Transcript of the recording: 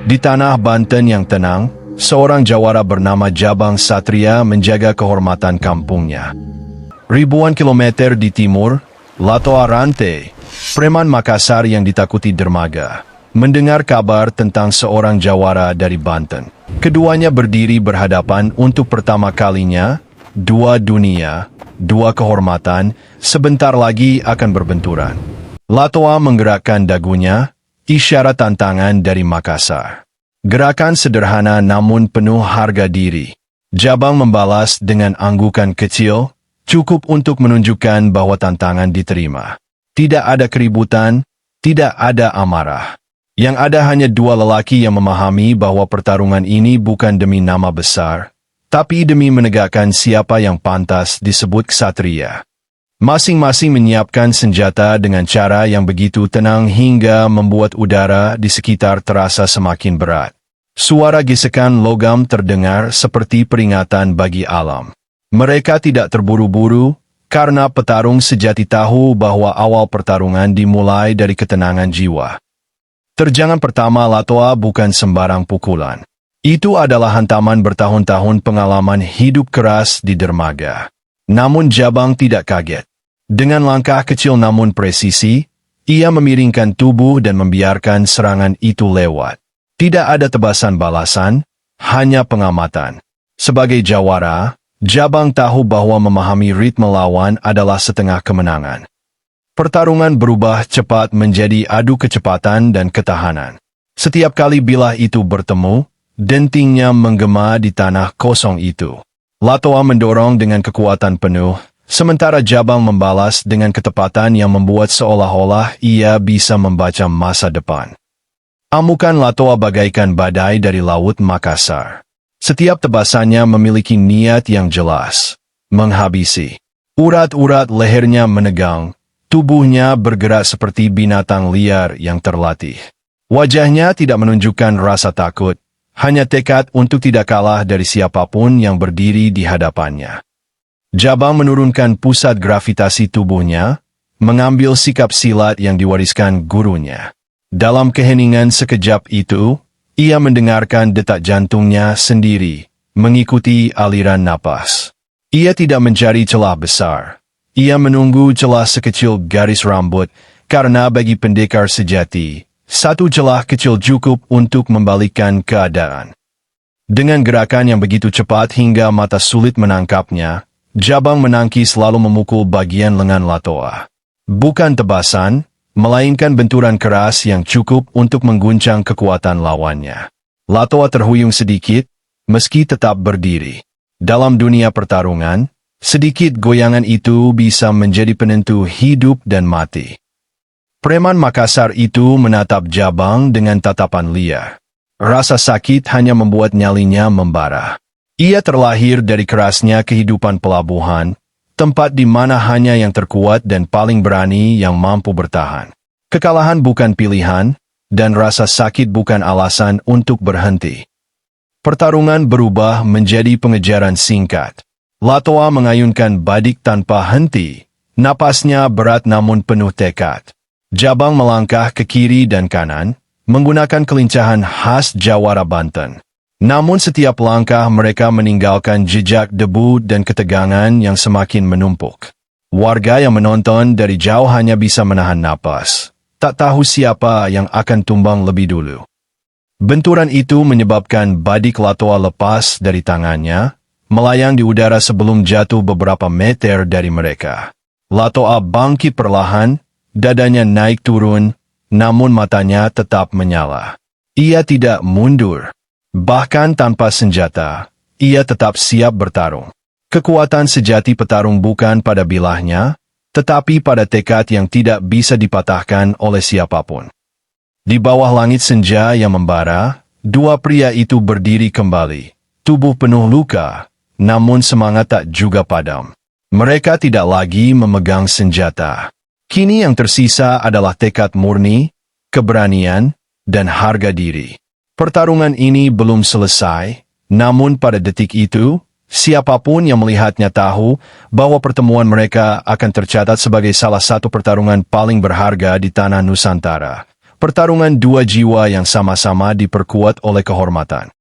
Di tanah Banten yang tenang, seorang jawara bernama Jabang Satria menjaga kehormatan kampungnya. Ribuan kilometer di timur, Latoa Rante, preman Makassar yang ditakuti dermaga, mendengar kabar tentang seorang jawara dari Banten. Keduanya berdiri berhadapan untuk pertama kalinya. Dua dunia, dua kehormatan, sebentar lagi akan berbenturan. Latoa menggerakkan dagunya, isyarat tantangan dari Makassar. Gerakan sederhana namun penuh harga diri. Jabang membalas dengan anggukan kecil, cukup untuk menunjukkan bahwa tantangan diterima. Tidak ada keributan, tidak ada amarah. Yang ada hanya dua lelaki yang memahami bahwa pertarungan ini bukan demi nama besar, tapi demi menegakkan siapa yang pantas disebut ksatria. Masing-masing menyiapkan senjata dengan cara yang begitu tenang hingga membuat udara di sekitar terasa semakin berat. Suara gesekan logam terdengar seperti peringatan bagi alam. Mereka tidak terburu-buru, karena petarung sejati tahu bahwa awal pertarungan dimulai dari ketenangan jiwa. Terjangan pertama Latoa bukan sembarang pukulan. Itu adalah hantaman bertahun-tahun pengalaman hidup keras di dermaga. Namun Jabang tidak kaget. Dengan langkah kecil namun presisi, ia memiringkan tubuh dan membiarkan serangan itu lewat. Tidak ada tebasan balasan, hanya pengamatan. Sebagai jawara, Jabang tahu bahwa memahami ritme lawan adalah setengah kemenangan. Pertarungan berubah cepat menjadi adu kecepatan dan ketahanan. Setiap kali bilah itu bertemu, dentingnya menggema di tanah kosong itu. Latoa mendorong dengan kekuatan penuh, sementara Jabang membalas dengan ketepatan yang membuat seolah-olah ia bisa membaca masa depan. Amukan Latoa bagaikan badai dari laut Makassar. Setiap tebasannya memiliki niat yang jelas, menghabisi. Urat-urat lehernya menegang, tubuhnya bergerak seperti binatang liar yang terlatih. Wajahnya tidak menunjukkan rasa takut, hanya tekad untuk tidak kalah dari siapapun yang berdiri di hadapannya. Jabang menurunkan pusat gravitasi tubuhnya, mengambil sikap silat yang diwariskan gurunya. Dalam keheningan sekejap itu, ia mendengarkan detak jantungnya sendiri, mengikuti aliran napas. Ia tidak mencari celah besar. Ia menunggu celah sekecil garis rambut, karena bagi pendekar sejati, satu celah kecil cukup untuk membalikkan keadaan. Dengan gerakan yang begitu cepat hingga mata sulit menangkapnya, Jabang menangkis lalu memukul bagian lengan Latoa. Bukan tebasan, melainkan benturan keras yang cukup untuk mengguncang kekuatan lawannya. Latoa terhuyung sedikit, meski tetap berdiri. Dalam dunia pertarungan, sedikit goyangan itu bisa menjadi penentu hidup dan mati. Preman Makassar itu menatap Jabang dengan tatapan liar. Rasa sakit hanya membuat nyalinya membara. Ia terlahir dari kerasnya kehidupan pelabuhan, tempat di mana hanya yang terkuat dan paling berani yang mampu bertahan. Kekalahan bukan pilihan, dan rasa sakit bukan alasan untuk berhenti. Pertarungan berubah menjadi pengejaran singkat. Latoa mengayunkan badik tanpa henti, napasnya berat namun penuh tekad. Jabang melangkah ke kiri dan kanan, menggunakan kelincahan khas jawara Banten. Namun setiap langkah mereka meninggalkan jejak debu dan ketegangan yang semakin menumpuk. Warga yang menonton dari jauh hanya bisa menahan napas, tak tahu siapa yang akan tumbang lebih dulu. Benturan itu menyebabkan badik Latoa lepas dari tangannya, melayang di udara sebelum jatuh beberapa meter dari mereka. Latoa bangkit perlahan, dadanya naik turun, namun matanya tetap menyala. Ia tidak mundur. Bahkan tanpa senjata, ia tetap siap bertarung. Kekuatan sejati petarung bukan pada bilahnya, tetapi pada tekad yang tidak bisa dipatahkan oleh siapapun. Di bawah langit senja yang membara, dua pria itu berdiri kembali, tubuh penuh luka, namun semangat tak juga padam. Mereka tidak lagi memegang senjata. Kini yang tersisa adalah tekad murni, keberanian, dan harga diri. Pertarungan ini belum selesai, namun pada detik itu, siapapun yang melihatnya tahu bahwa pertemuan mereka akan tercatat sebagai salah satu pertarungan paling berharga di tanah Nusantara. Pertarungan dua jiwa yang sama-sama diperkuat oleh kehormatan.